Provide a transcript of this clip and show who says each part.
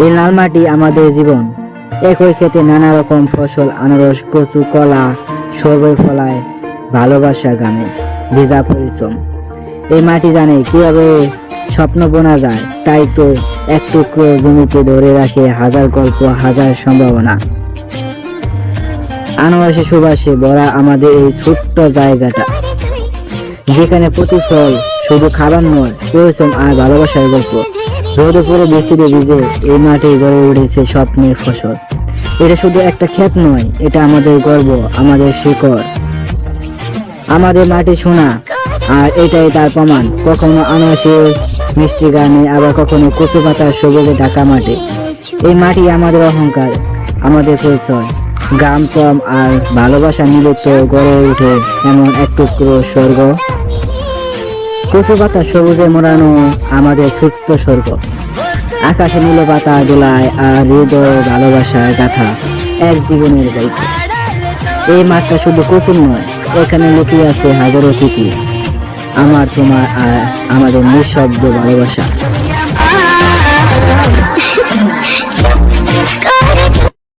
Speaker 1: এই লাল মাটি আমাদের জীবন। একই ক্ষেতে নানা রকম ফসল, আনারস, কচু, কলা, সর্বই ফলায় ভালোবাসা, গ্রামে ভেজা পরিশ্রম। এই মাটি জানে কিভাবে স্বপ্ন বোনা যায়, তাই তো এক টুকরো জমিকে ধরে রাখে হাজার গল্প, হাজার সম্ভাবনা। আনারসে সুবাসে ভরা আমাদের এই ছোট্ট জায়গাটা, যেখানে প্রতি ফল শুধু খাবার নয়, পরিশ্রম আর ভালোবাসার গল্প। রোদে পড়ে বৃষ্টিতে ভিজে এই মাটি গড়ে উঠেছে স্বপ্নের ফসল। এটা শুধু একটা ক্ষেত নয়, এটা আমাদের গর্ব, আমাদের শিকড়, আমাদের মাটি সোনা। আর এটাই তার প্রমাণ, কখনো আনারসের মিষ্টি গানে, আবার কখনো কচু পাতার সবুজে ঢাকা মাটি। এই মাটি আমাদের অহংকার, আমাদের পরিচয়। গ্রাম, চম আর ভালোবাসা মিলিত গড়ে উঠে এমন এক টুকরো স্বর্গ। কচু পাতা সবুজে মোড়ানো আমাদের ছোট্ট স্বর্গ। আকাশে নীল পাতা দোলায় আর হৃদয় ভালোবাসার গাথা এক জীবনের গল্প। এই মাঠটা শুধু কচুর নয়, এখানে লুকিয়ে আছে হাজারো স্মৃতি, আমার, তোমার আর আমাদের নিঃশব্দ ভালোবাসা।